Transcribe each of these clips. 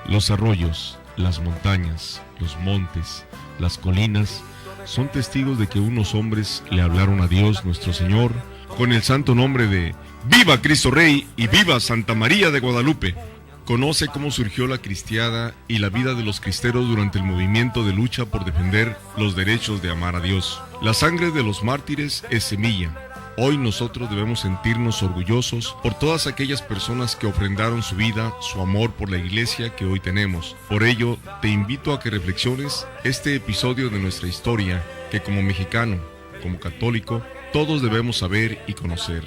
Los arroyos, las montañas, los montes, las colinas, son testigos de que unos hombres le hablaron a Dios nuestro Señor con el santo nombre de ¡Viva Cristo Rey y viva Santa María de Guadalupe! Conoce cómo surgió la cristiada y la vida de los cristeros durante el movimiento de lucha por defender los derechos de amar a Dios. La sangre de los mártires es semilla. Hoy nosotros debemos sentirnos orgullosos por todas aquellas personas que ofrendaron su vida, su amor por la iglesia que hoy tenemos. Por ello, te invito a que reflexiones este episodio de nuestra historia que como mexicano, como católico, todos debemos saber y conocer.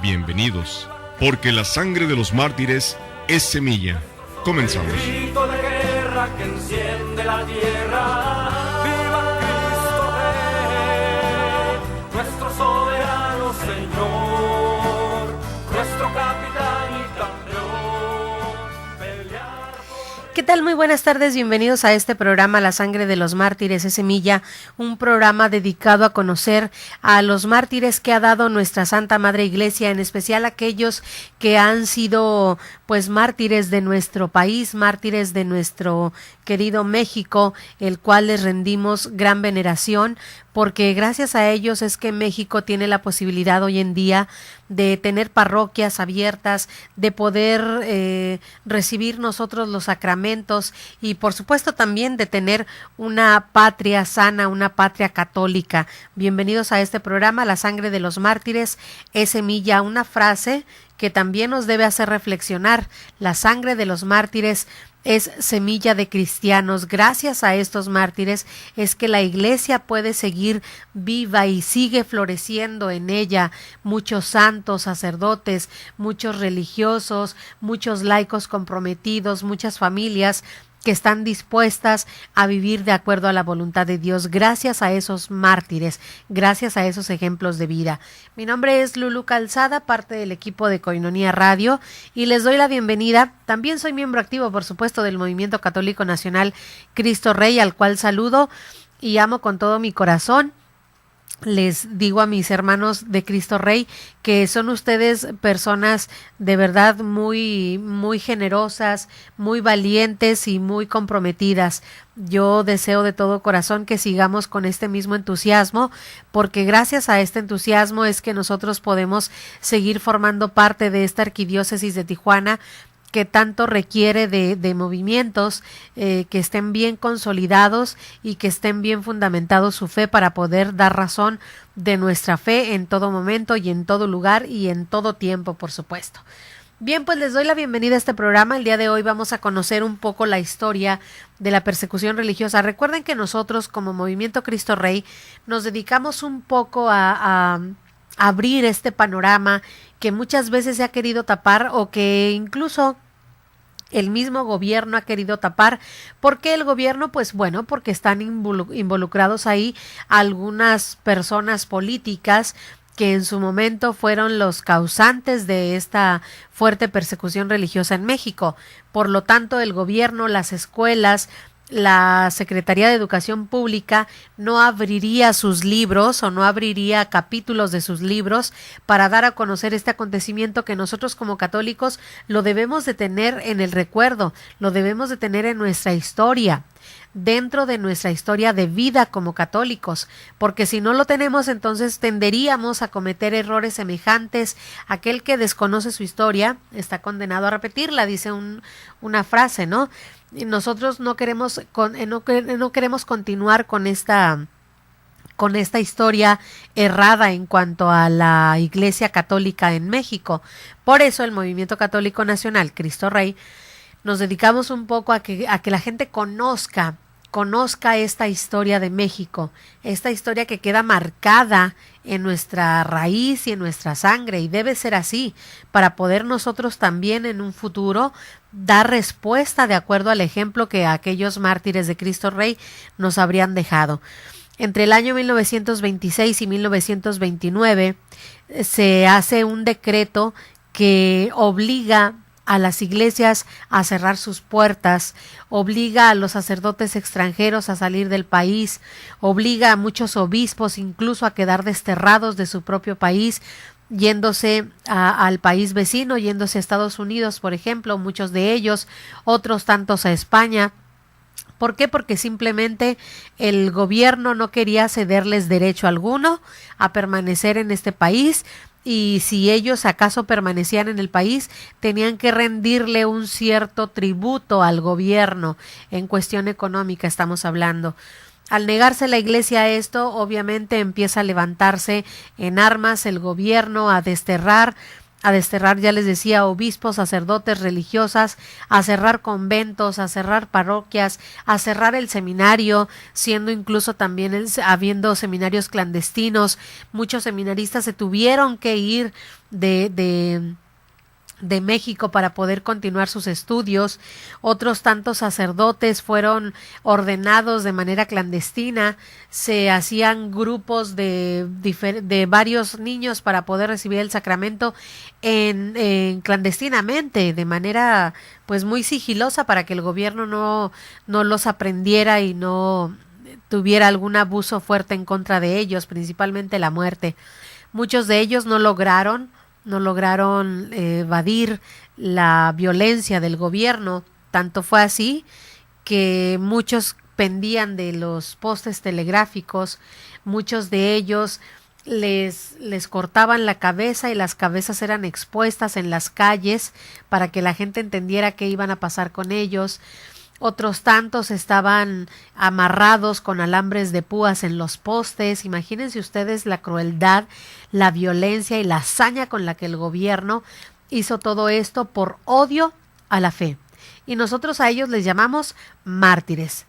Bienvenidos, porque la sangre de los mártires es semilla. Comenzamos. El grito de guerra que enciende la tierra. ¡Viva Cristo Rey! Nuestro soberano Señor, nuestro capitán y campeón. Pelear por... ¿Qué tal? Muy buenas tardes, bienvenidos a este programa La Sangre de los Mártires es Semilla, un programa dedicado a conocer a los mártires que ha dado nuestra Santa Madre Iglesia, en especial aquellos que han sido pues mártires de nuestro país, mártires de nuestro querido México, el cual les rendimos gran veneración, porque gracias a ellos es que México tiene la posibilidad hoy en día de tener parroquias abiertas, de poder recibir nosotros los sacramentos y por supuesto también de tener una patria sana, una patria católica. Bienvenidos a este programa, La Sangre de los Mártires es Semilla, una frase que también nos debe hacer reflexionar. La sangre de los mártires es semilla de cristianos. Gracias a estos mártires es que la iglesia puede seguir viva y sigue floreciendo en ella. Muchos santos, sacerdotes, muchos religiosos, muchos laicos comprometidos, muchas familias que están dispuestas a vivir de acuerdo a la voluntad de Dios, gracias a esos mártires, gracias a esos ejemplos de vida. Mi nombre es Lulu Calzada, parte del equipo de Koinonia Radio, y les doy la bienvenida. También soy miembro activo, por supuesto, del Movimiento Católico Nacional Cristo Rey, al cual saludo y amo con todo mi corazón. Les digo a mis hermanos de Cristo Rey que son ustedes personas de verdad muy generosas, muy valientes y muy comprometidas. Yo deseo de todo corazón que sigamos con este mismo entusiasmo, porque gracias a este entusiasmo es que nosotros podemos seguir formando parte de esta arquidiócesis de Tijuana, que tanto requiere de movimientos que estén bien consolidados y que estén bien fundamentados su fe para poder dar razón de nuestra fe en todo momento y en todo lugar y en todo tiempo, por supuesto. Bien, pues les doy la bienvenida a este programa. El día de hoy vamos a conocer un poco la historia de la persecución religiosa. Recuerden que nosotros como Movimiento Cristo Rey nos dedicamos un poco a abrir este panorama que muchas veces se ha querido tapar o que incluso el mismo gobierno ha querido tapar. ¿Por qué el gobierno? Pues bueno, porque están involucrados ahí algunas personas políticas que en su momento fueron los causantes de esta fuerte persecución religiosa en México. Por lo tanto, el gobierno, las escuelas, la Secretaría de Educación Pública no abriría sus libros o no abriría capítulos de sus libros para dar a conocer este acontecimiento que nosotros como católicos lo debemos de tener en el recuerdo, lo debemos de tener en nuestra historia, dentro de nuestra historia de vida como católicos, porque si no lo tenemos entonces tenderíamos a cometer errores semejantes. Aquel que desconoce su historia está condenado a repetirla, dice una frase, ¿no? Y nosotros no queremos continuar con esta historia errada en cuanto a la Iglesia Católica en México. Por eso el Movimiento Católico Nacional Cristo Rey nos dedicamos un poco a que la gente conozca esta historia de México, esta historia que queda marcada en nuestra raíz y en nuestra sangre, y debe ser así para poder nosotros también en un futuro dar respuesta de acuerdo al ejemplo que aquellos mártires de Cristo Rey nos habrían dejado. Entre el año 1926 y 1929 se hace un decreto que obliga a las iglesias a cerrar sus puertas, obliga a los sacerdotes extranjeros a salir del país, obliga a muchos obispos incluso a quedar desterrados de su propio país, yéndose al país vecino, yéndose a Estados Unidos, por ejemplo, muchos de ellos, otros tantos a España. ¿Por qué? Porque simplemente el gobierno no quería cederles derecho alguno a permanecer en este país, y si ellos acaso permanecían en el país, tenían que rendirle un cierto tributo al gobierno, en cuestión económica estamos hablando. Al negarse la iglesia a esto, obviamente empieza a levantarse en armas el gobierno, a desterrar, ya les decía, obispos, sacerdotes, religiosas, a cerrar conventos, a cerrar parroquias, a cerrar el seminario, siendo incluso también habiendo seminarios clandestinos. Muchos seminaristas se tuvieron que ir de México para poder continuar sus estudios. Otros tantos sacerdotes fueron ordenados de manera clandestina. Se hacían grupos de varios niños para poder recibir el sacramento en clandestinamente, de manera pues muy sigilosa, para que el gobierno no los aprendiera y no tuviera algún abuso fuerte en contra de ellos, principalmente la muerte. Muchos de ellos no lograron evadir la violencia del gobierno. Tanto fue así que muchos pendían de los postes telegráficos, muchos de ellos les cortaban la cabeza y las cabezas eran expuestas en las calles para que la gente entendiera qué iban a pasar con ellos. Otros tantos estaban amarrados con alambres de púas en los postes. Imagínense ustedes la crueldad, la violencia y la hazaña con la que el gobierno hizo todo esto por odio a la fe. Y nosotros a ellos les llamamos mártires.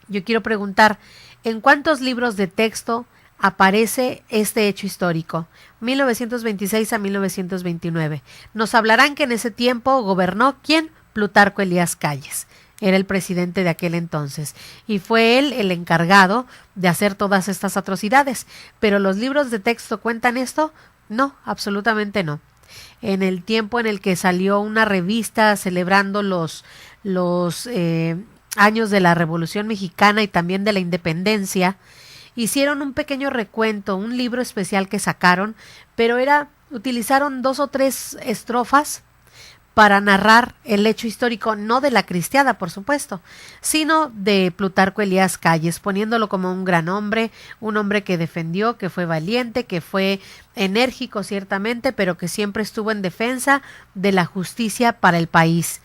Yo quiero preguntar, ¿en cuántos libros de texto aparece este hecho histórico? 1926 a 1929. Nos hablarán que en ese tiempo gobernó ¿quién? Plutarco Elías Calles. Era el presidente de aquel entonces, y fue él el encargado de hacer todas estas atrocidades. ¿Pero los libros de texto cuentan esto? No, absolutamente no. En el tiempo en el que salió una revista celebrando los años de la Revolución Mexicana y también de la Independencia, hicieron un pequeño recuento, un libro especial que sacaron, pero utilizaron 2 o 3 estrofas para narrar el hecho histórico, no de la cristiada, por supuesto, sino de Plutarco Elías Calles, poniéndolo como un gran hombre, un hombre que defendió, que fue valiente, que fue enérgico ciertamente, pero que siempre estuvo en defensa de la justicia para el país.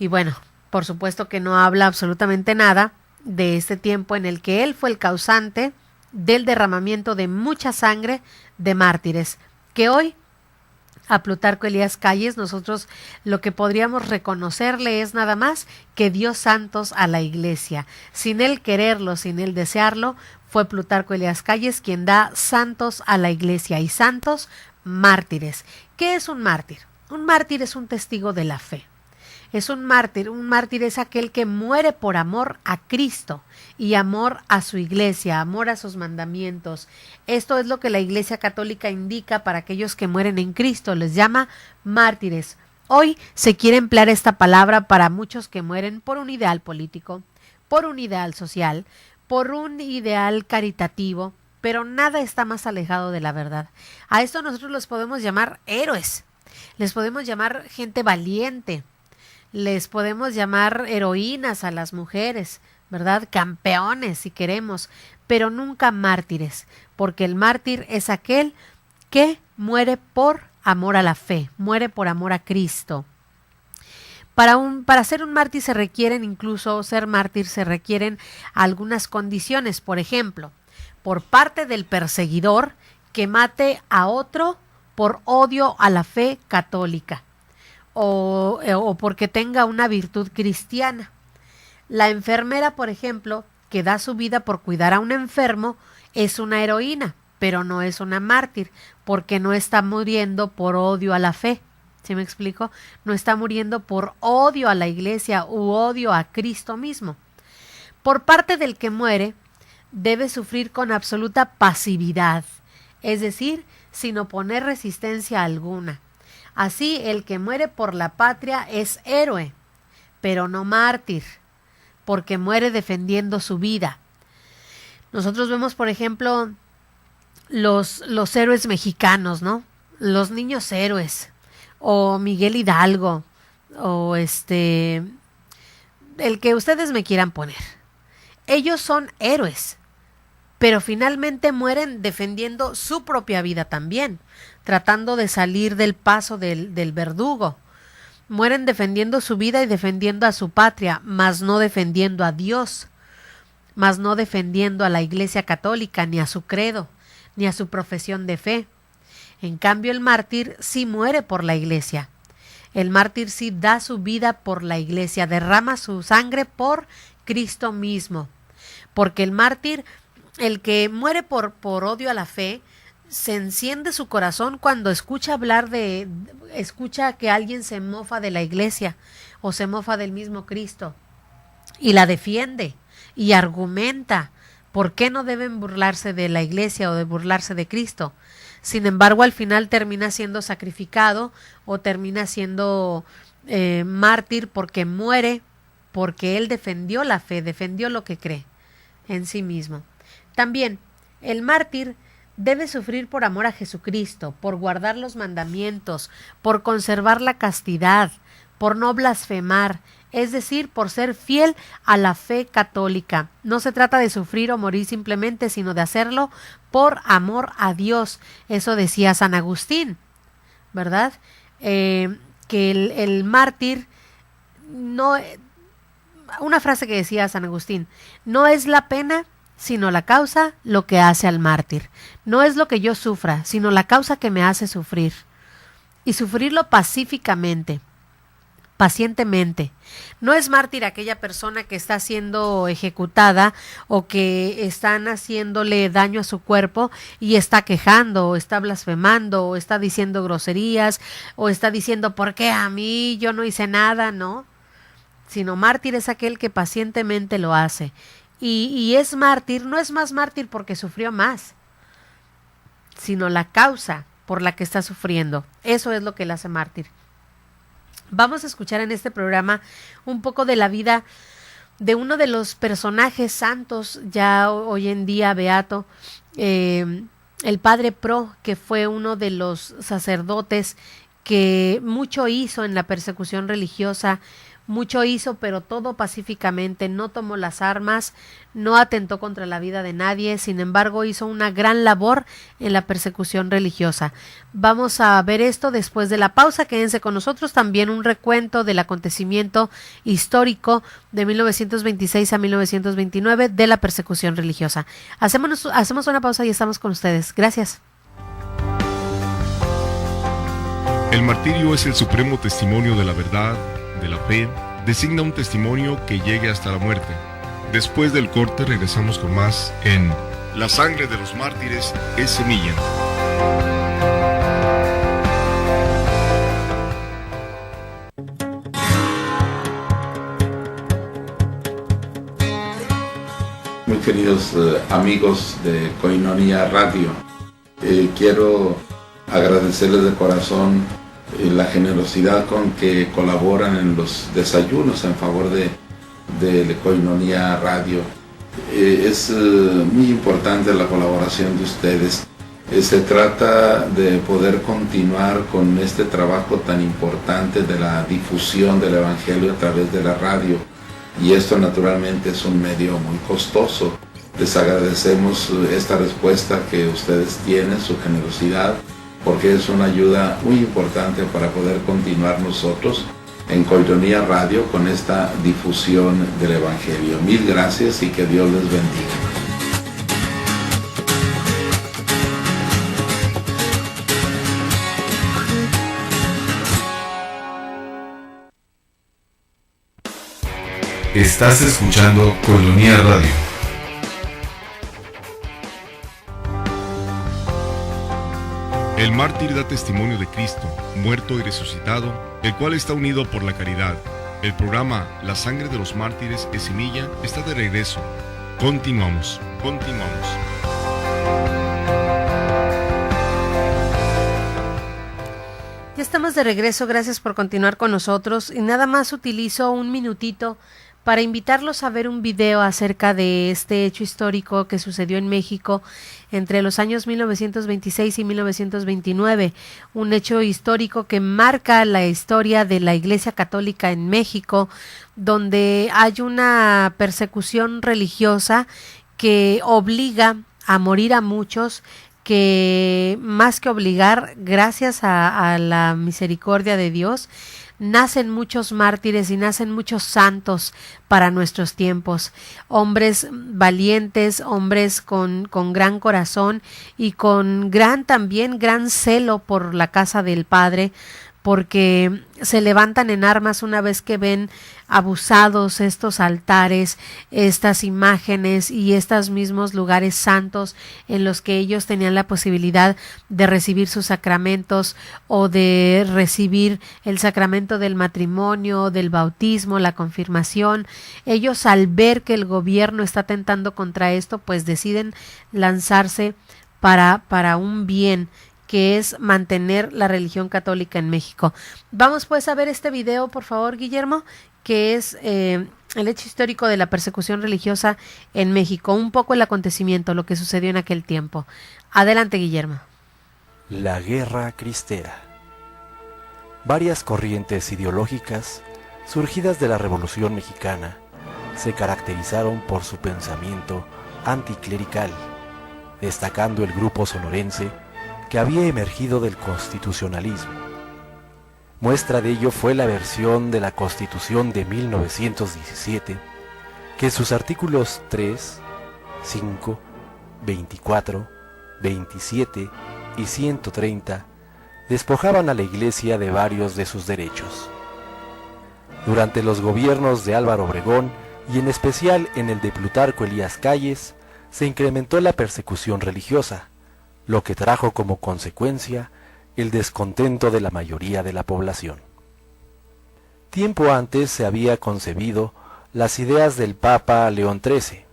Y bueno, por supuesto que no habla absolutamente nada de este tiempo en el que él fue el causante del derramamiento de mucha sangre de mártires, que hoy a Plutarco Elías Calles nosotros lo que podríamos reconocerle es nada más que dio santos a la iglesia. Sin él quererlo, sin él desearlo, fue Plutarco Elías Calles quien da santos a la iglesia y santos mártires. ¿Qué es un mártir? Un mártir es un testigo de la fe. Es un mártir es aquel que muere por amor a Cristo y amor a su iglesia, amor a sus mandamientos. Esto es lo que la Iglesia Católica indica para aquellos que mueren en Cristo, les llama mártires. Hoy se quiere emplear esta palabra para muchos que mueren por un ideal político, por un ideal social, por un ideal caritativo, pero nada está más alejado de la verdad. A esto nosotros los podemos llamar héroes, les podemos llamar gente valiente, les podemos llamar heroínas a las mujeres, ¿verdad? Campeones si queremos, pero nunca mártires, porque el mártir es aquel que muere por amor a la fe, muere por amor a Cristo. Para ser un mártir se requieren algunas condiciones, por ejemplo, por parte del perseguidor que mate a otro por odio a la fe católica. O porque tenga una virtud cristiana. La enfermera, por ejemplo, que da su vida por cuidar a un enfermo, es una heroína, pero no es una mártir, porque no está muriendo por odio a la fe. ¿Sí me explico? No está muriendo por odio a la iglesia u odio a Cristo mismo. Por parte del que muere, debe sufrir con absoluta pasividad, es decir, sin oponer resistencia alguna. Así, el que muere por la patria es héroe, pero no mártir, porque muere defendiendo su vida. Nosotros vemos, por ejemplo, los héroes mexicanos, ¿no? Los niños héroes, o Miguel Hidalgo, o el que ustedes me quieran poner. Ellos son héroes, pero finalmente mueren defendiendo su propia vida también, tratando de salir del paso del verdugo. Mueren defendiendo su vida y defendiendo a su patria, mas no defendiendo a Dios, mas no defendiendo a la Iglesia Católica, ni a su credo, ni a su profesión de fe. En cambio, el mártir sí muere por la Iglesia. El mártir sí da su vida por la Iglesia, derrama su sangre por Cristo mismo. Porque el mártir, el que muere por odio a la fe, se enciende su corazón cuando escucha escucha que alguien se mofa de la Iglesia o se mofa del mismo Cristo y la defiende y argumenta por qué no deben burlarse de la Iglesia o de burlarse de Cristo. Sin embargo, al final termina siendo sacrificado o termina siendo mártir porque muere, porque él defendió la fe, defendió lo que cree en sí mismo. También el mártir debe sufrir por amor a Jesucristo, por guardar los mandamientos, por conservar la castidad, por no blasfemar, es decir, por ser fiel a la fe católica. No se trata de sufrir o morir simplemente, sino de hacerlo por amor a Dios. Eso decía San Agustín, ¿verdad? Que el mártir no... Una frase que decía San Agustín: no es la pena, sino la causa lo que hace al mártir. No es lo que yo sufra, sino la causa que me hace sufrir. Y sufrirlo pacíficamente, pacientemente. No es mártir aquella persona que está siendo ejecutada o que están haciéndole daño a su cuerpo y está quejando, o está blasfemando, o está diciendo groserías, o está diciendo ¿por qué a mí? Yo no hice nada, ¿no? Sino mártir es aquel que pacientemente lo hace. Y es mártir, no es más mártir porque sufrió más, sino la causa por la que está sufriendo. Eso es lo que le hace mártir. Vamos a escuchar en este programa un poco de la vida de uno de los personajes santos, ya hoy en día beato, el Padre Pro, que fue uno de los sacerdotes que mucho hizo en la persecución religiosa. Mucho hizo, pero todo pacíficamente, no tomó las armas, no atentó contra la vida de nadie, sin embargo hizo una gran labor en la persecución religiosa. Vamos a ver esto después de la pausa, quédense con nosotros, también un recuento del acontecimiento histórico de 1926 a 1929 de la persecución religiosa. Hacemos una pausa y estamos con ustedes. Gracias. El martirio es el supremo testimonio de la verdad, de la fe, designa un testimonio que llegue hasta la muerte. Después del corte regresamos con más en La sangre de los mártires es semilla. Muy queridos amigos de Koinonia Radio, quiero agradecerles de corazón la generosidad con que colaboran en los desayunos en favor de Koinonia Radio. Es muy importante la colaboración de ustedes. Se trata de poder continuar con este trabajo tan importante de la difusión del Evangelio a través de la radio, y esto naturalmente es un medio muy costoso. Les agradecemos esta respuesta que ustedes tienen, su generosidad, porque es una ayuda muy importante para poder continuar nosotros en Koinonia Radio con esta difusión del Evangelio. Mil gracias y que Dios les bendiga. Estás escuchando Koinonia Radio. El mártir da testimonio de Cristo, muerto y resucitado, el cual está unido por la caridad. El programa La sangre de los mártires es semilla está de regreso. Continuamos. Ya estamos de regreso, gracias por continuar con nosotros y nada más utilizo un minutito para invitarlos a ver un video acerca de este hecho histórico que sucedió en México entre los años 1926 y 1929, un hecho histórico que marca la historia de la Iglesia Católica en México, donde hay una persecución religiosa que obliga a morir a muchos, que más que obligar, gracias a la misericordia de Dios, nacen muchos mártires y nacen muchos santos para nuestros tiempos, hombres valientes, hombres con gran corazón y con gran celo por la casa del Padre, porque se levantan en armas una vez que ven abusados estos altares, estas imágenes y estos mismos lugares santos en los que ellos tenían la posibilidad de recibir sus sacramentos o de recibir el sacramento del matrimonio, del bautismo, la confirmación. Ellos, al ver que el gobierno está atentando contra esto, pues deciden lanzarse para un bien, que es mantener la religión católica en México. Vamos pues a ver este video, por favor, Guillermo, que es el hecho histórico de la persecución religiosa en México, un poco el acontecimiento, lo que sucedió en aquel tiempo. Adelante, Guillermo. La Guerra Cristera. Varias corrientes ideológicas surgidas de la Revolución Mexicana se caracterizaron por su pensamiento anticlerical, destacando el grupo sonorense que había emergido del constitucionalismo. Muestra de ello fue la versión de la Constitución de 1917, que en sus artículos 3, 5, 24, 27 y 130 despojaban a la Iglesia de varios de sus derechos. Durante los gobiernos de Álvaro Obregón y en especial en el de Plutarco Elías Calles, se incrementó la persecución religiosa, lo que trajo como consecuencia el descontento de la mayoría de la población. Tiempo antes se había concebido las ideas del Papa León XIII,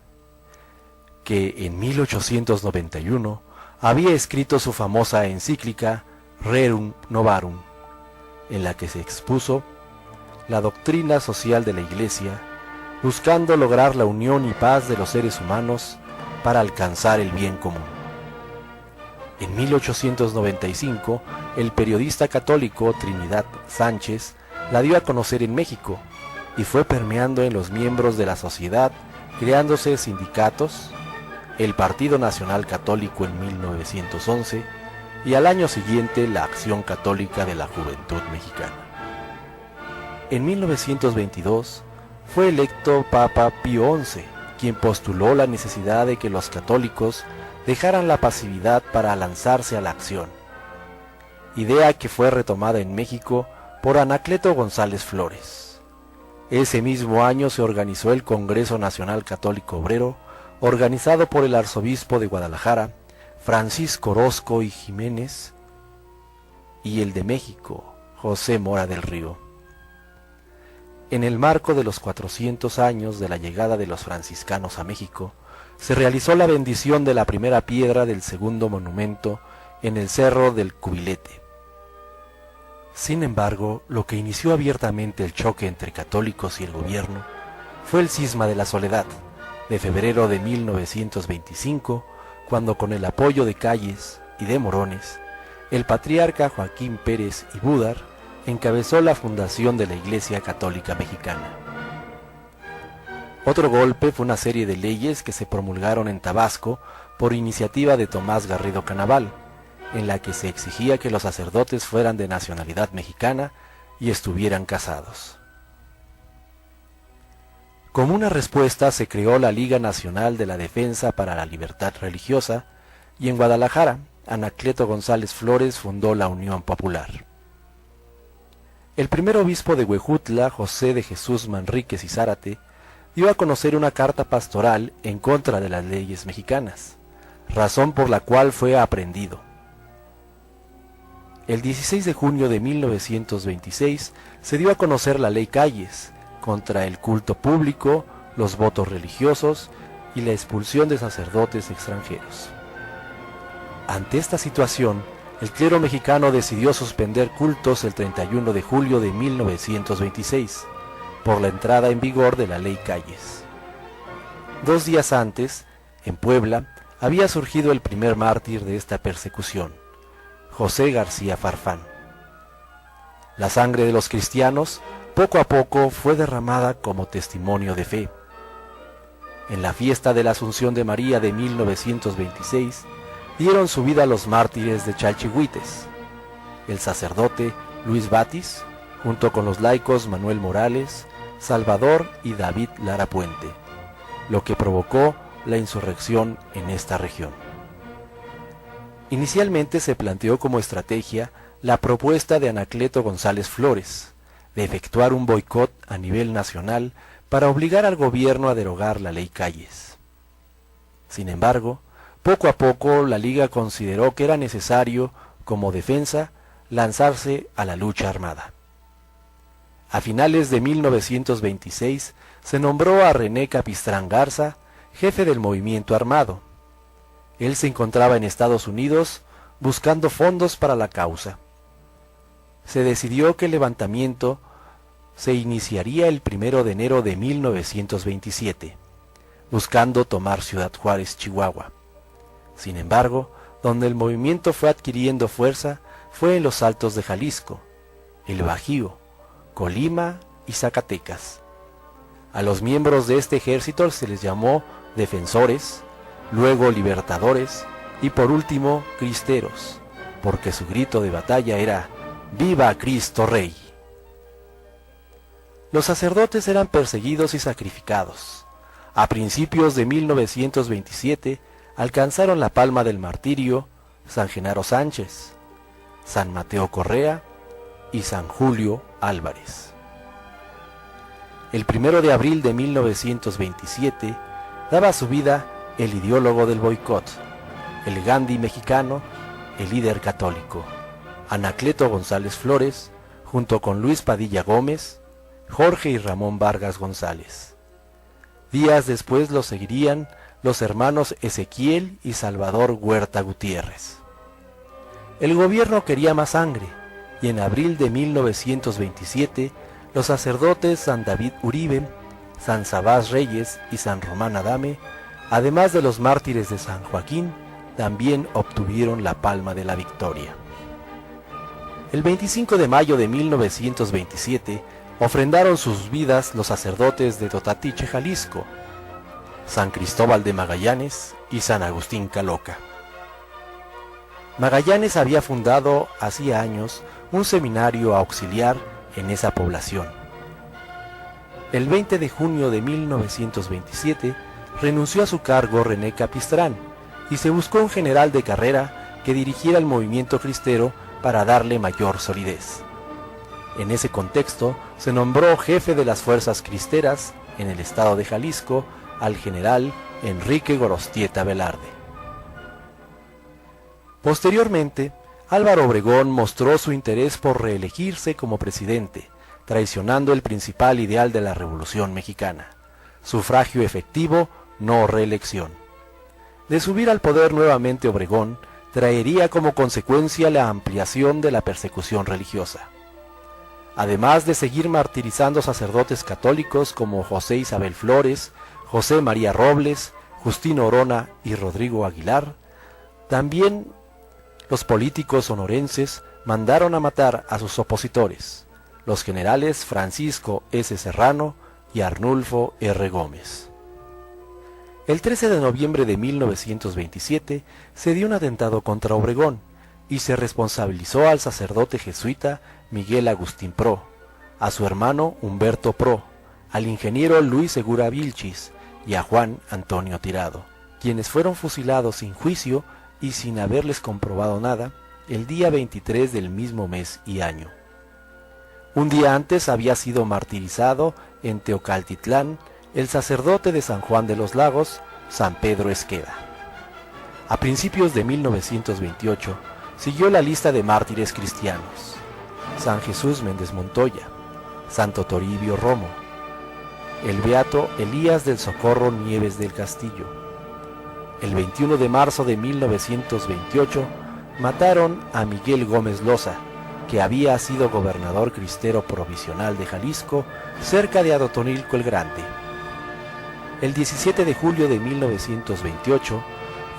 que en 1891 había escrito su famosa encíclica Rerum Novarum, en la que se expuso la doctrina social de la Iglesia, buscando lograr la unión y paz de los seres humanos para alcanzar el bien común. En 1895, el periodista católico Trinidad Sánchez la dio a conocer en México y fue permeando en los miembros de la sociedad, creándose sindicatos, el Partido Nacional Católico en 1911 y al año siguiente la Acción Católica de la Juventud Mexicana. En 1922 fue electo Papa Pío XI, quien postuló la necesidad de que los católicos dejaran la pasividad para lanzarse a la acción, idea que fue retomada en México por Anacleto González Flores. Ese mismo año se organizó el Congreso Nacional Católico Obrero, organizado por el arzobispo de Guadalajara, Francisco Orozco y Jiménez, y el de México, José Mora del Río. En el marco de los 400 años de la llegada de los franciscanos a México, se realizó la bendición de la primera piedra del segundo monumento en el Cerro del Cubilete. Sin embargo, lo que inició abiertamente el choque entre católicos y el gobierno fue el cisma de la Soledad, de febrero de 1925, cuando con el apoyo de Calles y de Morones, el patriarca Joaquín Pérez y Budar encabezó la fundación de la Iglesia Católica Mexicana. Otro golpe fue una serie de leyes que se promulgaron en Tabasco por iniciativa de Tomás Garrido Canaval, en la que se exigía que los sacerdotes fueran de nacionalidad mexicana y estuvieran casados. Como una respuesta se creó la Liga Nacional de la Defensa para la Libertad Religiosa y en Guadalajara, Anacleto González Flores fundó la Unión Popular. El primer obispo de Huejutla, José de Jesús Manríquez y Zárate, dio a conocer una carta pastoral en contra de las leyes mexicanas, razón por la cual fue aprehendido. El 16 de junio de 1926 se dio a conocer la Ley Calles, contra el culto público, los votos religiosos y la expulsión de sacerdotes extranjeros. Ante esta situación, el clero mexicano decidió suspender cultos el 31 de julio de 1926, por la entrada en vigor de la Ley Calles. 2 días antes, en Puebla, había surgido el primer mártir de esta persecución, José García Farfán. La sangre de los cristianos poco a poco fue derramada como testimonio de fe. En la fiesta de la Asunción de María de 1926, dieron su vida los mártires de Chalchihuites, el sacerdote Luis Batis, junto con los laicos Manuel Morales, Salvador y David Lara Puente, lo que provocó la insurrección en esta región. Inicialmente se planteó como estrategia la propuesta de Anacleto González Flores, de efectuar un boicot a nivel nacional para obligar al gobierno a derogar la Ley Calles. Sin embargo, poco a poco la Liga consideró que era necesario, como defensa, lanzarse a la lucha armada. A finales de 1926 se nombró a René Capistrán Garza jefe del movimiento armado. Él se encontraba en Estados Unidos buscando fondos para la causa. Se decidió que el levantamiento se iniciaría el 1 de enero de 1927, buscando tomar Ciudad Juárez, Chihuahua. Sin embargo, donde el movimiento fue adquiriendo fuerza fue en los Altos de Jalisco, el Bajío, Colima y Zacatecas. A los miembros de este ejército se les llamó defensores, luego libertadores y por último cristeros, porque su grito de batalla era ¡Viva Cristo Rey! Los sacerdotes eran perseguidos y sacrificados. A principios de 1927 alcanzaron la palma del martirio San Genaro Sánchez, San Mateo Correa y San Julio Álvarez. El 1 de abril de 1927 daba su vida el ideólogo del boicot, el Gandhi mexicano, el líder católico, Anacleto González Flores, junto con Luis Padilla Gómez, Jorge y Ramón Vargas González. Días después lo seguirían los hermanos Ezequiel y Salvador Huerta Gutiérrez. El gobierno quería más sangre, y en abril de 1927 los sacerdotes San David Uribe, San Sabás Reyes y San Román Adame, además de los mártires de San Joaquín, también obtuvieron la palma de la victoria. El 25 de mayo de 1927 ofrendaron sus vidas los sacerdotes de Totatiche, Jalisco, San Cristóbal de Magallanes y San Agustín Caloca. Magallanes había fundado hacía años un seminario auxiliar en esa población. El 20 de junio de 1927 renunció a su cargo René Capistrán y se buscó un general de carrera que dirigiera el movimiento cristero para darle mayor solidez. En ese contexto se nombró jefe de las fuerzas cristeras en el estado de Jalisco al general Enrique Gorostieta Velarde. Posteriormente, Álvaro Obregón mostró su interés por reelegirse como presidente, traicionando el principal ideal de la Revolución Mexicana: sufragio efectivo, no reelección. De subir al poder nuevamente Obregón, traería como consecuencia la ampliación de la persecución religiosa. Además de seguir martirizando sacerdotes católicos como José Isabel Flores, José María Robles, Justino Orona y Rodrigo Aguilar, también los políticos sonorenses mandaron a matar a sus opositores, los generales Francisco S. Serrano y Arnulfo R. Gómez. El 13 de noviembre de 1927 se dio un atentado contra Obregón y se responsabilizó al sacerdote jesuita Miguel Agustín Pro, a su hermano Humberto Pro, al ingeniero Luis Segura Vilchis y a Juan Antonio Tirado, quienes fueron fusilados sin juicio y sin haberles comprobado nada el día 23 del mismo mes y año. Un día antes había sido martirizado en Teocaltitlán el sacerdote de San Juan de los Lagos, San Pedro Esqueda. A principios de 1928 siguió la lista de mártires cristianos: San Jesús Méndez Montoya, Santo Toribio Romo, el beato Elías del Socorro Nieves del Castillo. El 21 de marzo de 1928 mataron a Miguel Gómez Loza, que había sido gobernador cristero provisional de Jalisco, cerca de Atotonilco el Grande. El 17 de julio de 1928,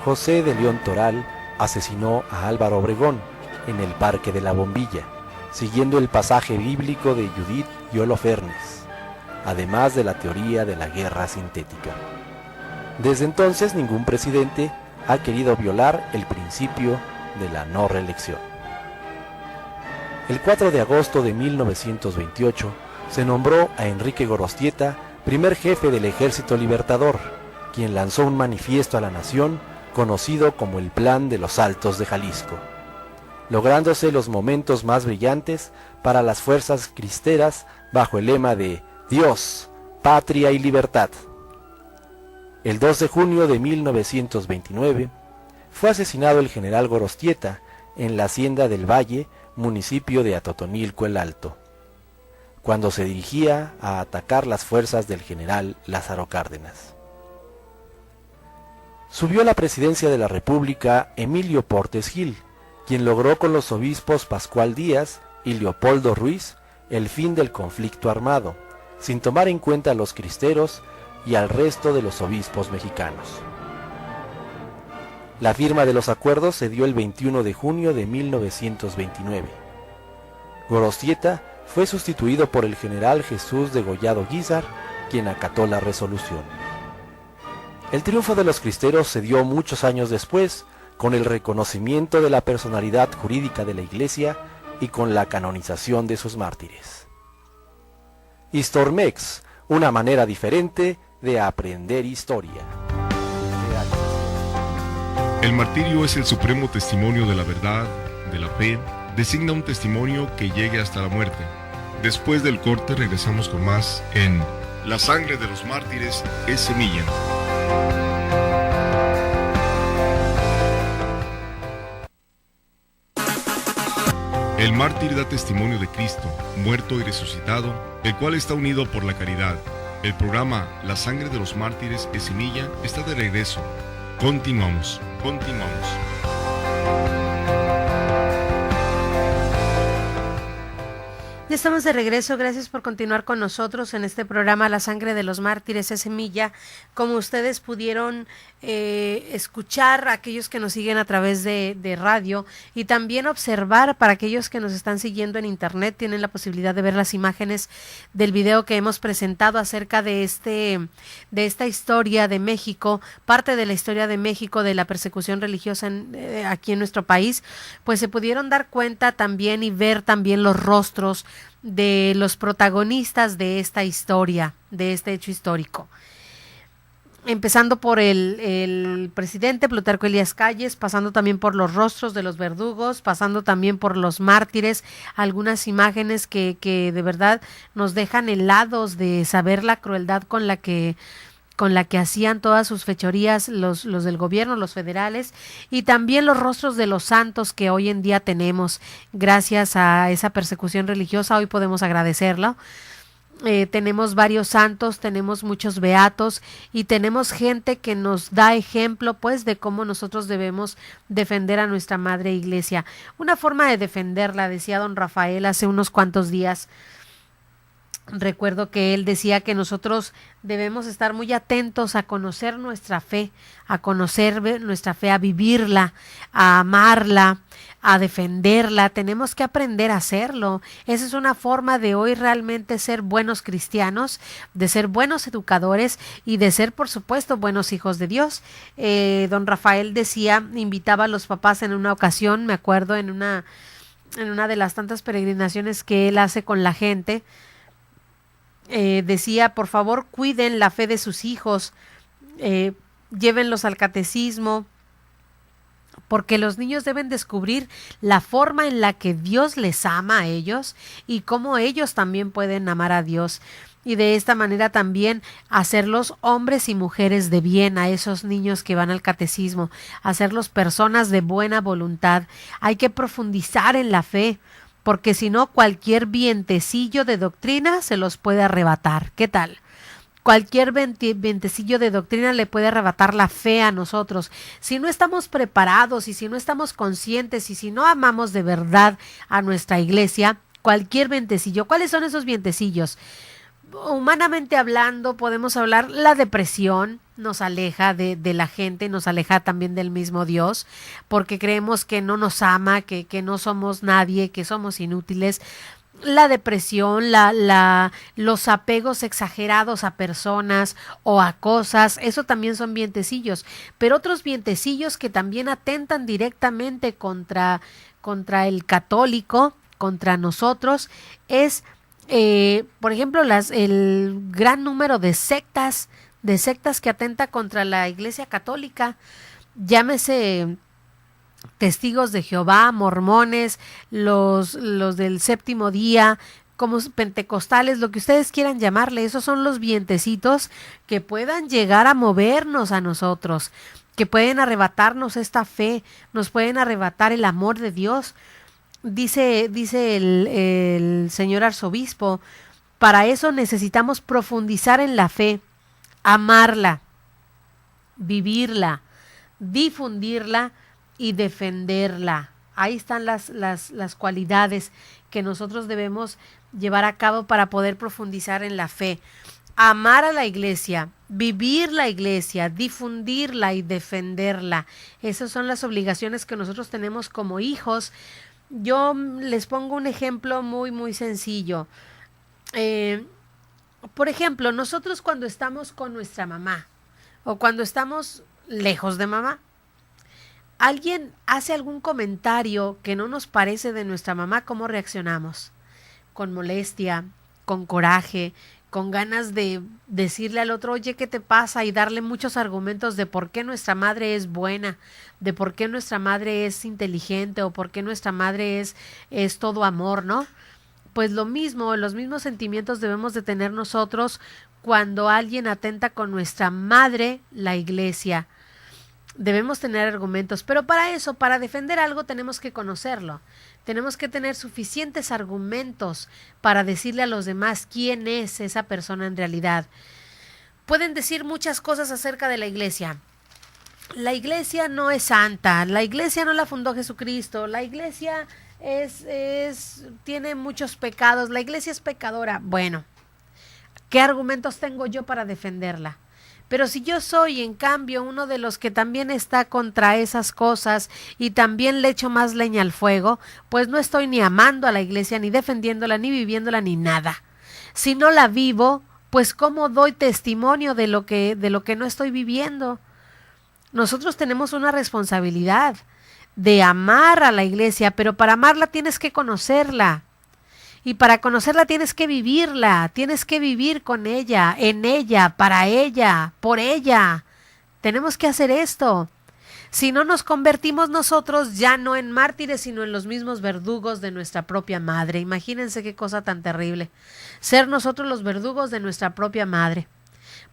José de León Toral asesinó a Álvaro Obregón en el Parque de la Bombilla, siguiendo el pasaje bíblico de Judith y Holofernes, además de la teoría de la guerra sintética. Desde entonces ningún presidente ha querido violar el principio de la no reelección. El 4 de agosto de 1928 se nombró a Enrique Gorostieta primer jefe del Ejército Libertador, quien lanzó un manifiesto a la nación conocido como el Plan de los Altos de Jalisco, lográndose los momentos más brillantes para las fuerzas cristeras bajo el lema de Dios, Patria y Libertad. El 2 de junio de 1929 fue asesinado el general Gorostieta en la Hacienda del Valle, municipio de Atotonilco el Alto, cuando se dirigía a atacar las fuerzas del general Lázaro Cárdenas. Subió a la presidencia de la República Emilio Portes Gil, quien logró con los obispos Pascual Díaz y Leopoldo Ruiz el fin del conflicto armado, sin tomar en cuenta a los cristeros y al resto de los obispos mexicanos. La firma de los acuerdos se dio el 21 de junio de 1929. Gorostieta fue sustituido por el general Jesús Degollado Guízar, quien acató la resolución. El triunfo de los cristeros se dio muchos años después, con el reconocimiento de la personalidad jurídica de la Iglesia y con la canonización de sus mártires. Histormex, una manera diferente de aprender historia. El martirio es el supremo testimonio de la verdad, de la fe, designa un testimonio que llegue hasta la muerte. Después del corte regresamos con más en La sangre de los mártires es semilla. El mártir da testimonio de Cristo, muerto y resucitado, el cual está unido por la caridad. El programa La sangre de los mártires es semilla está de regreso. Continuamos. Ya estamos de regreso, gracias por continuar con nosotros en este programa La sangre de los mártires es semilla. Como ustedes pudieron escuchar, aquellos que nos siguen a través de radio, y también observar para aquellos que nos están siguiendo en internet, tienen la posibilidad de ver las imágenes del video que hemos presentado acerca de esta historia de México, parte de la historia de México, de la persecución religiosa aquí en nuestro país. Pues se pudieron dar cuenta también y ver también los rostros de los protagonistas de esta historia, de este hecho histórico. Empezando por el presidente Plutarco Elías Calles, pasando también por los rostros de los verdugos, pasando también por los mártires, algunas imágenes que de verdad nos dejan helados de saber la crueldad con la que hacían todas sus fechorías los del gobierno, los federales, y también los rostros de los santos que hoy en día tenemos. Gracias a esa persecución religiosa hoy podemos agradecerlo. Tenemos varios santos, tenemos muchos beatos y tenemos gente que nos da ejemplo pues de cómo nosotros debemos defender a nuestra madre iglesia. Una forma de defenderla, decía don Rafael hace unos cuantos días. Recuerdo que él decía que nosotros debemos estar muy atentos a conocer nuestra fe, a vivirla, a amarla, a defenderla. Tenemos que aprender a hacerlo. Esa es una forma de hoy realmente ser buenos cristianos, de ser buenos educadores y de ser, por supuesto, buenos hijos de Dios. Don Rafael decía, invitaba a los papás en una ocasión, me acuerdo, en una de las tantas peregrinaciones que él hace con la gente. Decía, por favor, cuiden la fe de sus hijos, llévenlos al catecismo, porque los niños deben descubrir la forma en la que Dios les ama a ellos y cómo ellos también pueden amar a Dios. Y de esta manera también hacerlos hombres y mujeres de bien a esos niños que van al catecismo, hacerlos personas de buena voluntad. Hay que profundizar en la fe, porque si no, cualquier vientecillo de doctrina se los puede arrebatar. ¿Qué tal? Cualquier vientecillo de doctrina le puede arrebatar la fe a nosotros. Si no estamos preparados y si no estamos conscientes y si no amamos de verdad a nuestra iglesia, cualquier vientecillo. ¿Cuáles son esos vientecillos? Humanamente hablando, podemos hablar, la depresión nos aleja de la gente, nos aleja también del mismo Dios, porque creemos que no nos ama, que no somos nadie, que somos inútiles. La depresión, los apegos exagerados a personas o a cosas, eso también son vientecillos, pero otros vientecillos que también atentan directamente contra el católico, contra nosotros, es por ejemplo, el gran número de sectas que atenta contra la Iglesia Católica, llámese Testigos de Jehová, mormones, los del séptimo día, como pentecostales, lo que ustedes quieran llamarle. Esos son los vientecitos que puedan llegar a movernos a nosotros, que pueden arrebatarnos esta fe, nos pueden arrebatar el amor de Dios. Dice el señor arzobispo, para eso necesitamos profundizar en la fe, amarla, vivirla, difundirla y defenderla. Ahí están las cualidades que nosotros debemos llevar a cabo para poder profundizar en la fe. Amar a la iglesia, vivir la iglesia, difundirla y defenderla. Esas son las obligaciones que nosotros tenemos como hijos. Yo les pongo un ejemplo muy, muy sencillo. Por ejemplo, nosotros cuando estamos con nuestra mamá o cuando estamos lejos de mamá, alguien hace algún comentario que no nos parece de nuestra mamá, ¿cómo reaccionamos? Con molestia, con coraje, con ganas de decirle al otro, oye, ¿qué te pasa? Y darle muchos argumentos de por qué nuestra madre es buena, de por qué nuestra madre es inteligente o por qué nuestra madre es todo amor, ¿no? Pues lo mismo, los mismos sentimientos debemos de tener nosotros cuando alguien atenta con nuestra madre, la iglesia. Debemos tener argumentos, pero para eso, para defender algo, tenemos que conocerlo. Tenemos que tener suficientes argumentos para decirle a los demás quién es esa persona en realidad. Pueden decir muchas cosas acerca de la iglesia. La iglesia no es santa, la iglesia no la fundó Jesucristo, la iglesia tiene muchos pecados, la iglesia es pecadora. Bueno, ¿qué argumentos tengo yo para defenderla? Pero si yo soy, en cambio, uno de los que también está contra esas cosas y también le echo más leña al fuego, pues no estoy ni amando a la iglesia, ni defendiéndola, ni viviéndola, ni nada. Si no la vivo, pues ¿cómo doy testimonio de lo que no estoy viviendo? Nosotros tenemos una responsabilidad de amar a la iglesia, pero para amarla tienes que conocerla. Y para conocerla tienes que vivirla, tienes que vivir con ella, en ella, para ella, por ella. Tenemos que hacer esto. Si no nos convertimos nosotros ya no en mártires, sino en los mismos verdugos de nuestra propia madre. Imagínense qué cosa tan terrible. Ser nosotros los verdugos de nuestra propia madre.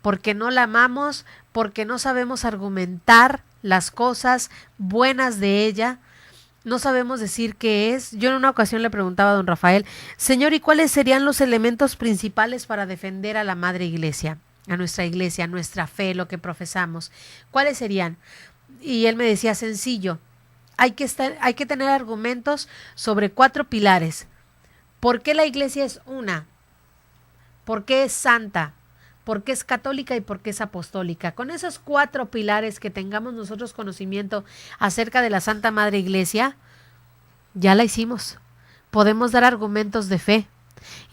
Porque no la amamos, porque no sabemos argumentar las cosas buenas de ella. No sabemos decir qué es. Yo en una ocasión le preguntaba a don Rafael, señor, ¿y cuáles serían los elementos principales para defender a la madre iglesia, a nuestra fe, lo que profesamos? ¿Cuáles serían? Y él me decía, sencillo, hay que tener argumentos sobre 4 pilares. ¿Por qué la iglesia es una? ¿Por qué es santa? ¿Por qué es católica y por qué es apostólica? Con esos 4 pilares que tengamos nosotros conocimiento acerca de la Santa Madre Iglesia, ya la hicimos. Podemos dar argumentos de fe.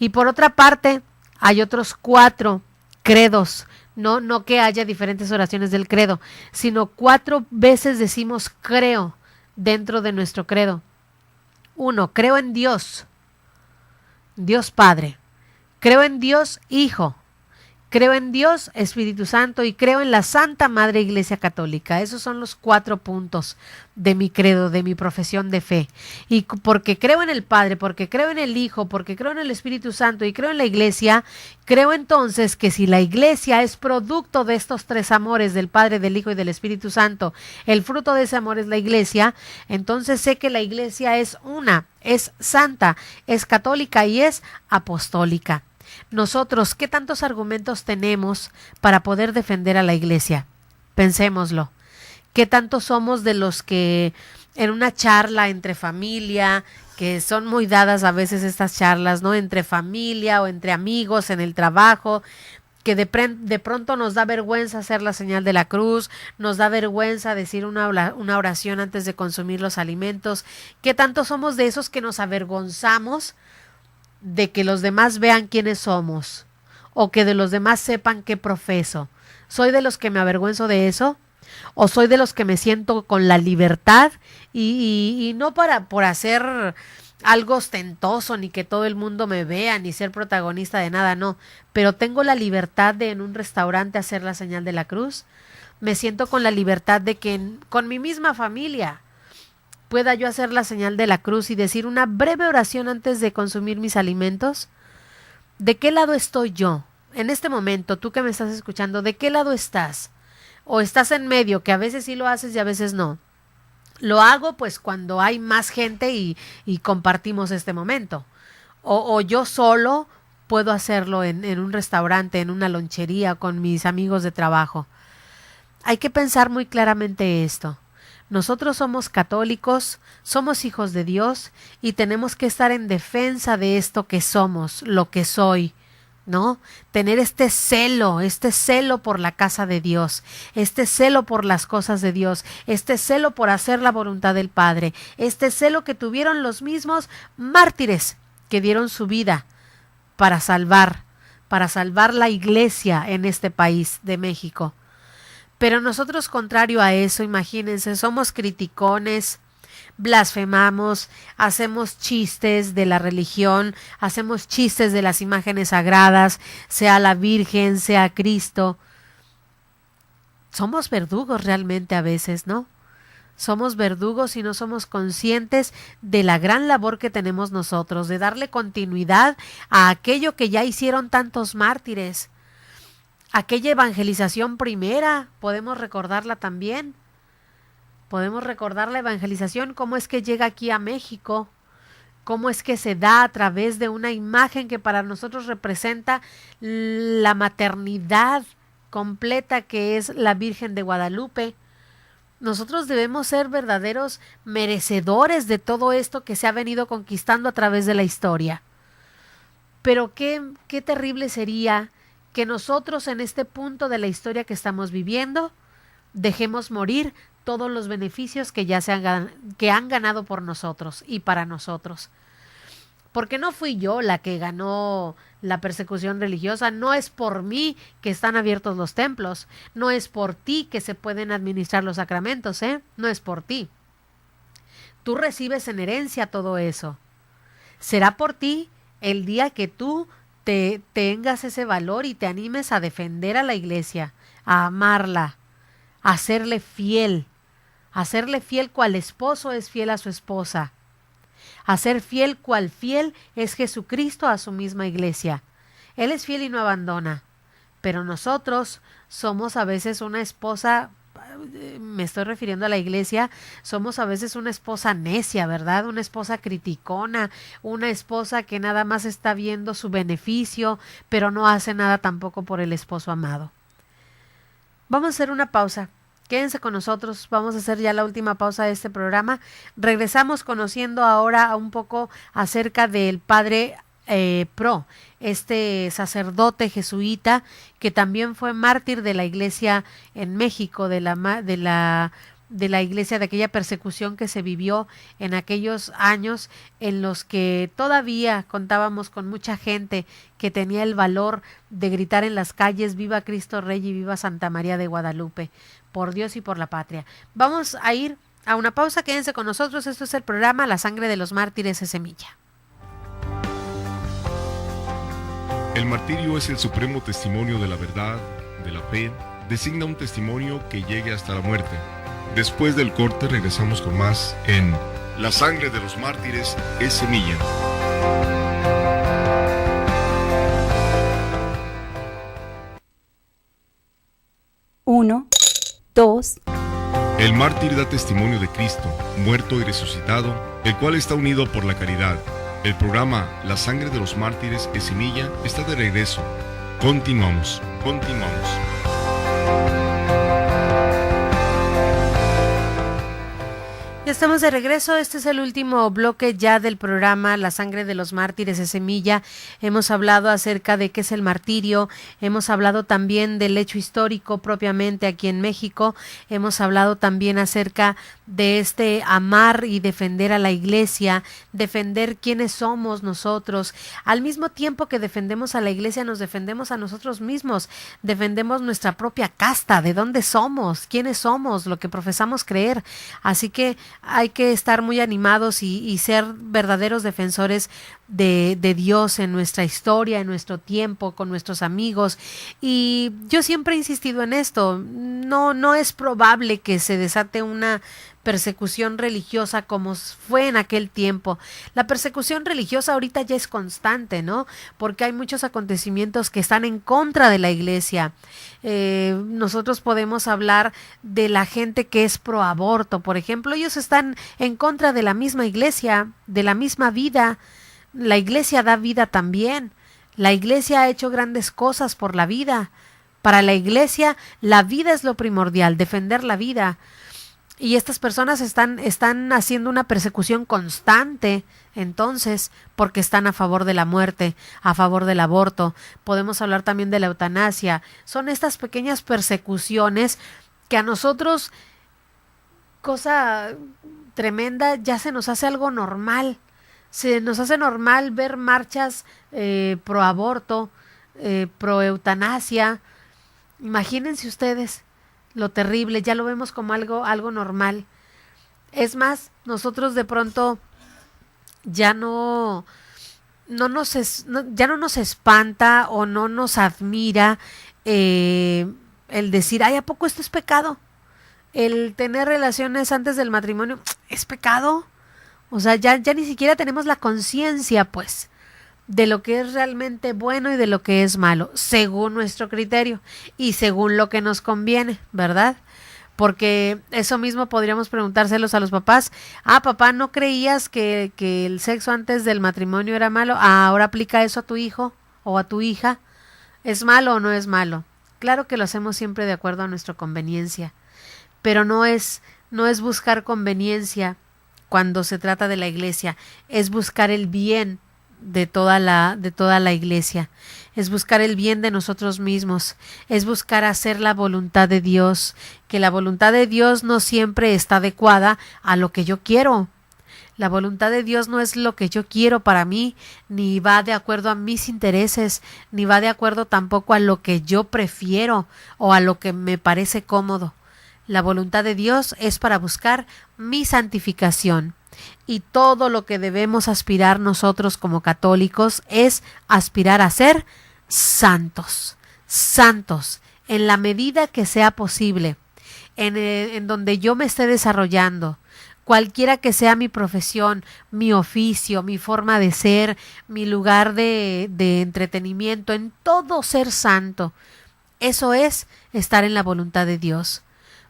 Y por otra parte, hay otros 4 credos. No que haya diferentes oraciones del credo, sino 4 veces decimos creo dentro de nuestro credo. 1, creo en Dios, Dios Padre. Creo en Dios Hijo. Creo en Dios, Espíritu Santo, y creo en la Santa Madre Iglesia Católica. Esos son los 4 puntos de mi credo, de mi profesión de fe. Y porque creo en el Padre, porque creo en el Hijo, porque creo en el Espíritu Santo y creo en la Iglesia, creo entonces que si la Iglesia es producto de estos 3 amores, del Padre, del Hijo y del Espíritu Santo, el fruto de ese amor es la Iglesia, entonces sé que la Iglesia es una, es santa, es católica y es apostólica. Nosotros, ¿qué tantos argumentos tenemos para poder defender a la iglesia? Pensémoslo. ¿Qué tanto somos de los que en una charla entre familia, que son muy dadas a veces estas charlas, ¿no? Entre familia o entre amigos en el trabajo, que de pronto nos da vergüenza hacer la señal de la cruz, nos da vergüenza decir una oración antes de consumir los alimentos? ¿Qué tanto somos de esos que nos avergonzamos de que los demás vean quiénes somos o que de los demás sepan qué profeso? ¿Soy de los que me avergüenzo de eso? ¿O soy de los que me siento con la libertad y no por hacer algo ostentoso, ni que todo el mundo me vea, ni ser protagonista de nada, no, pero tengo la libertad de en un restaurante hacer la señal de la cruz? Me siento con la libertad de que con mi misma familia pueda yo hacer la señal de la cruz y decir una breve oración antes de consumir mis alimentos. ¿De qué lado estoy yo? En este momento, tú que me estás escuchando, ¿de qué lado estás? ¿O estás en medio, que a veces sí lo haces y a veces no? Lo hago pues cuando hay más gente y compartimos este momento. O yo solo puedo hacerlo en un restaurante, en una lonchería, con mis amigos de trabajo. Hay que pensar muy claramente esto. Nosotros somos católicos, somos hijos de Dios y tenemos que estar en defensa de esto que somos, lo que soy, ¿no? Tener este celo por la casa de Dios, este celo por las cosas de Dios, este celo por hacer la voluntad del Padre, este celo que tuvieron los mismos mártires que dieron su vida para salvar la iglesia en este país de México. Pero nosotros, contrario a eso, imagínense, somos criticones, blasfemamos, hacemos chistes de la religión, hacemos chistes de las imágenes sagradas, sea la Virgen, sea Cristo. Somos verdugos realmente a veces, ¿no? Somos verdugos y no somos conscientes de la gran labor que tenemos nosotros, de darle continuidad a aquello que ya hicieron tantos mártires. Aquella evangelización primera, podemos recordarla también. Podemos recordar la evangelización, cómo es que llega aquí a México, cómo es que se da a través de una imagen que para nosotros representa la maternidad completa, que es la Virgen de Guadalupe. Nosotros debemos ser verdaderos merecedores de todo esto que se ha venido conquistando a través de la historia. Pero qué terrible sería que nosotros en este punto de la historia que estamos viviendo dejemos morir todos los beneficios que ya que han ganado por nosotros y para nosotros. Porque no fui yo la que ganó la persecución religiosa, no es por mí que están abiertos los templos, no es por ti que se pueden administrar los sacramentos, no es por ti. Tú recibes en herencia todo eso. Será por ti el día que tú tengas ese valor y te animes a defender a la iglesia, a amarla, a serle fiel cual esposo es fiel a su esposa, a ser fiel cual fiel es Jesucristo a su misma iglesia. Él es fiel y no abandona, pero nosotros somos a veces una esposa, me estoy refiriendo a la iglesia, somos a veces una esposa necia, ¿verdad? Una esposa criticona, una esposa que nada más está viendo su beneficio, pero no hace nada tampoco por el esposo amado. Vamos a hacer una pausa. Quédense con nosotros, vamos a hacer ya la última pausa de este programa. Regresamos conociendo ahora un poco acerca del padre Pro, este sacerdote jesuita que también fue mártir de la iglesia en México, de la iglesia, de aquella persecución que se vivió en aquellos años en los que todavía contábamos con mucha gente que tenía el valor de gritar en las calles: viva Cristo Rey y viva Santa María de Guadalupe, por Dios y por la patria. Vamos a ir a una pausa, quédense con nosotros. Esto es el programa La Sangre de los Mártires es Semilla. El martirio es el supremo testimonio de la verdad, de la fe, designa un testimonio que llegue hasta la muerte. Después del corte regresamos con más en La Sangre de los Mártires es Semilla. Uno, dos. El mártir da testimonio de Cristo, muerto y resucitado, el cual está unido por la caridad. El programa La Sangre de los Mártires es Semilla está de regreso. Continuamos. Ya estamos de regreso, este es el último bloque ya del programa La Sangre de los Mártires es Semilla. Hemos hablado acerca de qué es el martirio, hemos hablado también del hecho histórico propiamente aquí en México, hemos hablado también acerca de este amar y defender a la iglesia, defender quiénes somos nosotros. Al mismo tiempo que defendemos a la iglesia, nos defendemos a nosotros mismos, defendemos nuestra propia casta, de dónde somos, quiénes somos, lo que profesamos creer. Así que hay que estar muy animados y ser verdaderos defensores de Dios en nuestra historia, en nuestro tiempo, con nuestros amigos. Y yo siempre he insistido en esto, no es probable que se desate una persecución religiosa como fue en aquel tiempo. La persecución religiosa ahorita ya es constante, ¿no? Porque hay muchos acontecimientos que están en contra de la iglesia. Nosotros podemos hablar de la gente que es pro aborto, por ejemplo. Ellos están en contra de la misma iglesia, de la misma vida. La iglesia da vida también. La iglesia ha hecho grandes cosas por la vida. Para la iglesia, la vida es lo primordial, defender la vida. Y estas personas están haciendo una persecución constante, entonces, porque están a favor de la muerte, a favor del aborto. Podemos hablar también de la eutanasia. Son estas pequeñas persecuciones que a nosotros, cosa tremenda, ya se nos hace algo normal. Se nos hace normal ver marchas pro aborto, pro eutanasia. Imagínense ustedes lo terrible, ya lo vemos como algo normal. Es más, nosotros de pronto ya no nos espanta o no nos admira el decir, ay, ¿a poco esto es pecado? El tener relaciones antes del matrimonio, ¿es pecado? O sea, ya ni siquiera tenemos la conciencia, pues, de lo que es realmente bueno y de lo que es malo, según nuestro criterio y según lo que nos conviene, ¿verdad? Porque eso mismo podríamos preguntárselos a los papás. Ah, papá, ¿no creías que el sexo antes del matrimonio era malo? Ah, ahora aplica eso a tu hijo o a tu hija. ¿Es malo o no es malo? Claro que lo hacemos siempre de acuerdo a nuestra conveniencia, pero no es buscar conveniencia cuando se trata de la iglesia, es buscar el bien de toda la iglesia, es buscar el bien de nosotros mismos, es buscar hacer la voluntad de Dios, que la voluntad de Dios no siempre está adecuada a lo que yo quiero. La voluntad de Dios no es lo que yo quiero para mí, ni va de acuerdo a mis intereses, ni va de acuerdo tampoco a lo que yo prefiero o a lo que me parece cómodo. La voluntad de Dios es para buscar mi santificación. Y todo lo que debemos aspirar nosotros como católicos es aspirar a ser santos, en la medida que sea posible, en donde yo me esté desarrollando, cualquiera que sea mi profesión, mi oficio, mi forma de ser, mi lugar de entretenimiento, en todo ser santo. Eso es estar en la voluntad de Dios,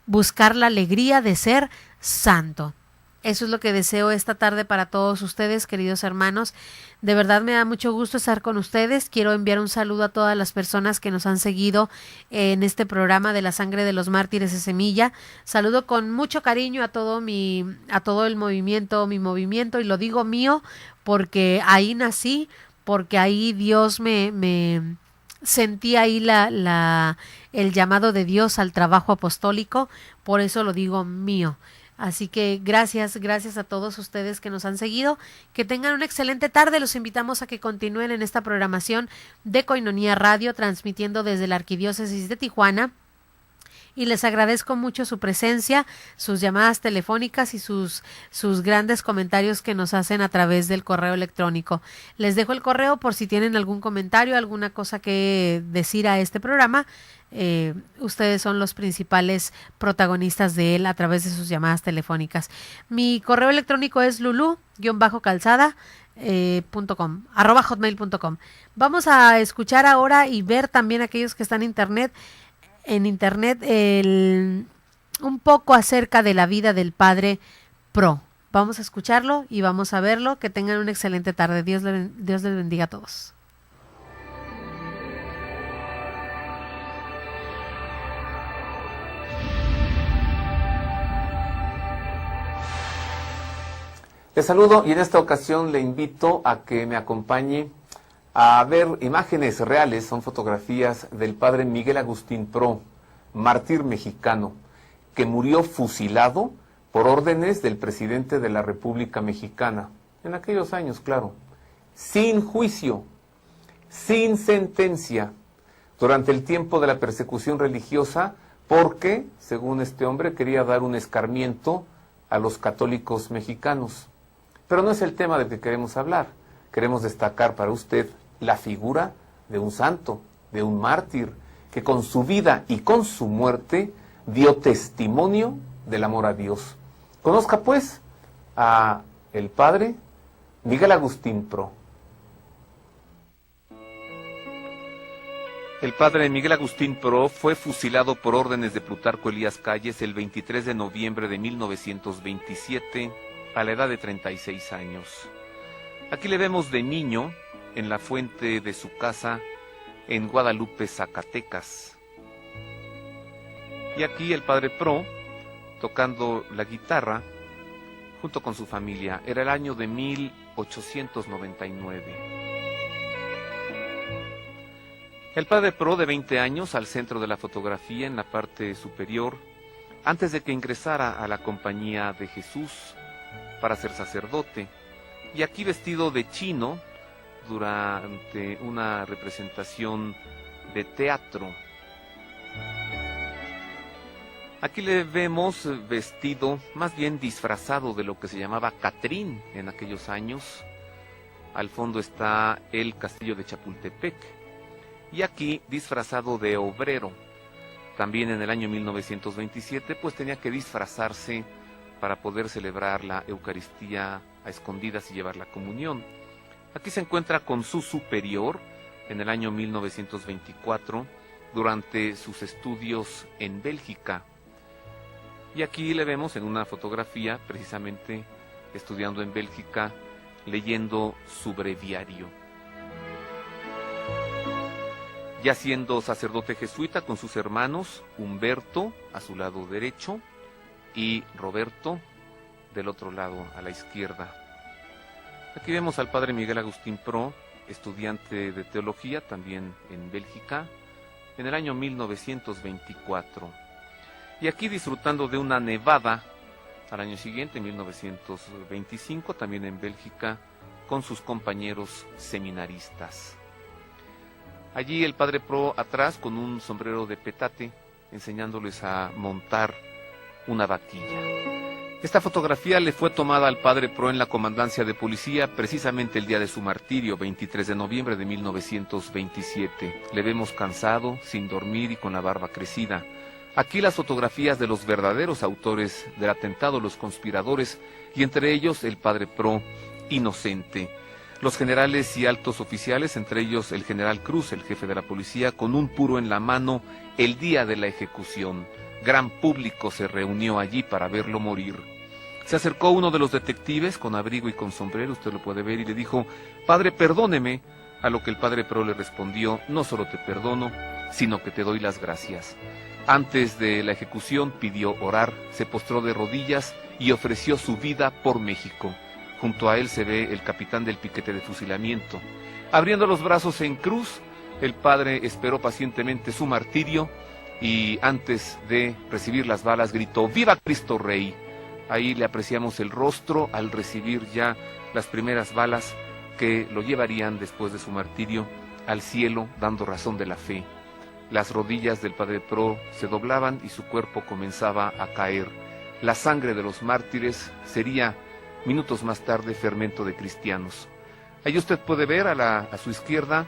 buscar la alegría de ser santo. Eso es lo que deseo esta tarde para todos ustedes, queridos hermanos. De verdad me da mucho gusto estar con ustedes. Quiero enviar un saludo a todas las personas que nos han seguido en este programa de La Sangre de los Mártires de Semilla. Saludo con mucho cariño a todo el movimiento, mi movimiento, y lo digo mío porque ahí nací, porque ahí Dios me sentí ahí el llamado de Dios al trabajo apostólico, por eso lo digo mío. Así que gracias a todos ustedes que nos han seguido, que tengan una excelente tarde. Los invitamos a que continúen en esta programación de Koinonia Radio, transmitiendo desde la Arquidiócesis de Tijuana. Y les agradezco mucho su presencia, sus llamadas telefónicas y sus grandes comentarios que nos hacen a través del correo electrónico. Les dejo el correo por si tienen algún comentario, alguna cosa que decir a este programa. Ustedes son los principales protagonistas de él a través de sus llamadas telefónicas. Mi correo electrónico es lulu-calzada.com, @hotmail.com. Vamos a escuchar ahora y ver también aquellos que están en internet un poco acerca de la vida del padre Pro. Vamos a escucharlo y vamos a verlo. Que tengan una excelente tarde. Dios les bendiga a todos. Les saludo y en esta ocasión le invito a que me acompañe a ver imágenes reales, son fotografías del padre Miguel Agustín Pro, mártir mexicano, que murió fusilado por órdenes del presidente de la República Mexicana, en aquellos años, claro, sin juicio, sin sentencia, durante el tiempo de la persecución religiosa, porque, según este hombre, quería dar un escarmiento a los católicos mexicanos. Pero no es el tema del que queremos hablar. Queremos destacar para usted la figura de un santo, de un mártir, que con su vida y con su muerte dio testimonio del amor a Dios. Conozca pues a el padre Miguel Agustín Pro. El padre Miguel Agustín Pro fue fusilado por órdenes de Plutarco Elías Calles el 23 de noviembre de 1927 a la edad de 36 años. Aquí le vemos de niño en la fuente de su casa en Guadalupe, Zacatecas. Y aquí el padre Pro tocando la guitarra junto con su familia. Era el año de 1899. El padre Pro, de 20 años, al centro de la fotografía en la parte superior, antes de que ingresara a la Compañía de Jesús para ser sacerdote, y aquí vestido de chino durante una representación de teatro. Aquí le vemos vestido, más bien disfrazado de lo que se llamaba Catrín en aquellos años. Al fondo está el castillo de Chapultepec. Y aquí disfrazado de obrero. También en el año 1927, pues tenía que disfrazarse para poder celebrar la Eucaristía a escondidas y llevar la comunión. Aquí se encuentra con su superior en el año 1924 durante sus estudios en Bélgica. Y aquí le vemos en una fotografía precisamente estudiando en Bélgica, leyendo su breviario. Ya siendo sacerdote jesuita con sus hermanos, Humberto a su lado derecho y Roberto del otro lado a la izquierda. Aquí vemos al padre Miguel Agustín Pro, estudiante de teología también en Bélgica, en el año 1924. Y aquí disfrutando de una nevada al año siguiente, 1925, también en Bélgica, con sus compañeros seminaristas. Allí el padre Pro atrás con un sombrero de petate, enseñándoles a montar una vaquilla. Esta fotografía le fue tomada al padre Pro en la comandancia de policía precisamente el día de su martirio, 23 de noviembre de 1927. Le vemos cansado, sin dormir y con la barba crecida. Aquí las fotografías de los verdaderos autores del atentado, los conspiradores, y entre ellos el padre Pro, inocente. Los generales y altos oficiales, entre ellos el general Cruz, el jefe de la policía, con un puro en la mano el día de la ejecución. Gran público se reunió allí para verlo morir. Se acercó uno de los detectives con abrigo y con sombrero, usted lo puede ver, y le dijo: «Padre, perdóneme», a lo que el padre Pro le respondió: «No solo te perdono, sino que te doy las gracias». Antes de la ejecución pidió orar, se postró de rodillas y ofreció su vida por México. Junto a él se ve el capitán del piquete de fusilamiento. Abriendo los brazos en cruz, el padre esperó pacientemente su martirio y antes de recibir las balas gritó: «¡Viva Cristo Rey!». Ahí le apreciamos el rostro al recibir ya las primeras balas que lo llevarían después de su martirio al cielo, dando razón de la fe. Las rodillas del padre Pro se doblaban y su cuerpo comenzaba a caer. La sangre de los mártires sería minutos más tarde fermento de cristianos. Ahí usted puede ver a su izquierda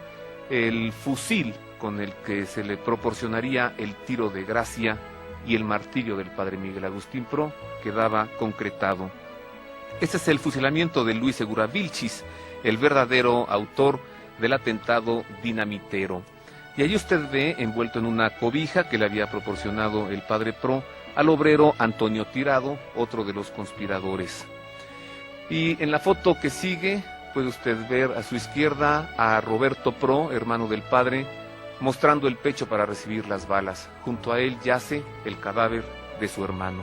el fusil con el que se le proporcionaría el tiro de gracia y el martirio del padre Miguel Agustín Pro quedaba concretado. Este es el fusilamiento de Luis Segura Vilchis, el verdadero autor del atentado dinamitero. Y ahí usted ve, envuelto en una cobija que le había proporcionado el padre Pro, al obrero Antonio Tirado, otro de los conspiradores. Y en la foto que sigue puede usted ver a su izquierda a Roberto Pro, hermano del padre, mostrando el pecho para recibir las balas. Junto a él yace el cadáver de su hermano.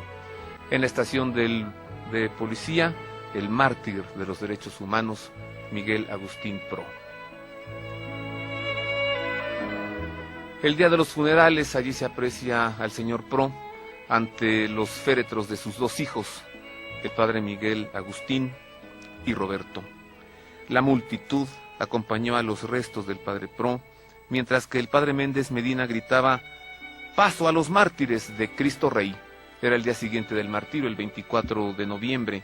En la estación de policía, el mártir de los derechos humanos, Miguel Agustín Pro. El día de los funerales, allí se aprecia al señor Pro ante los féretros de sus dos hijos, el padre Miguel Agustín y Roberto. La multitud acompañó a los restos del padre Pro, mientras que el padre Méndez Medina gritaba: "Paso a los mártires de Cristo Rey". Era el día siguiente del martirio, el 24 de noviembre,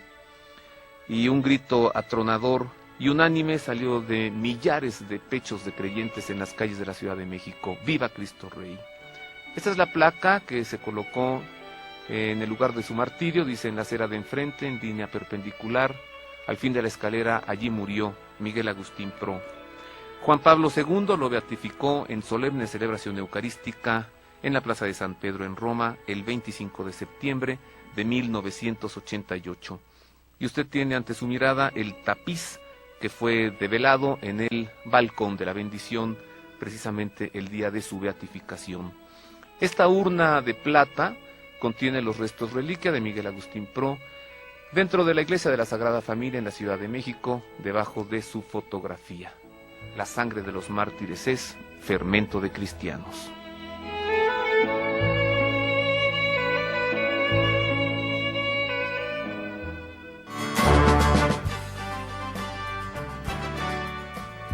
y un grito atronador y unánime salió de millares de pechos de creyentes en las calles de la Ciudad de México: "Viva Cristo Rey". Esta es la placa que se colocó en el lugar de su martirio, dice: "En la acera de enfrente, en línea perpendicular, al fin de la escalera, allí murió Miguel Agustín Pro". Juan Pablo II lo beatificó en solemne celebración eucarística en la Plaza de San Pedro en Roma el 25 de septiembre de 1988. Y usted tiene ante su mirada el tapiz que fue develado en el balcón de la bendición precisamente el día de su beatificación. Esta urna de plata contiene los restos reliquia de Miguel Agustín Pro dentro de la iglesia de la Sagrada Familia en la Ciudad de México, debajo de su fotografía. La sangre de los mártires es fermento de cristianos.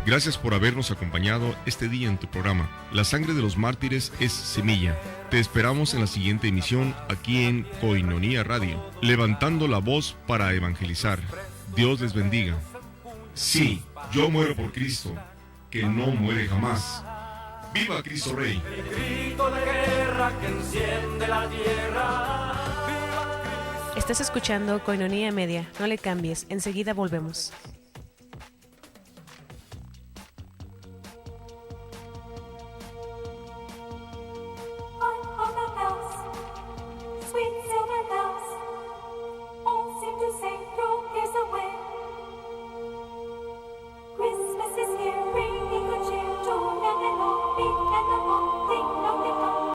Gracias por habernos acompañado este día en tu programa. La sangre de los mártires es semilla. Te esperamos en la siguiente emisión aquí en Koinonia Radio, levantando la voz para evangelizar. Dios les bendiga. Sí, yo muero por Cristo, que no muere jamás. ¡Viva Cristo Rey! El grito de guerra que enciende la tierra. Estás escuchando Koinonia Media. No le cambies, enseguida volvemos.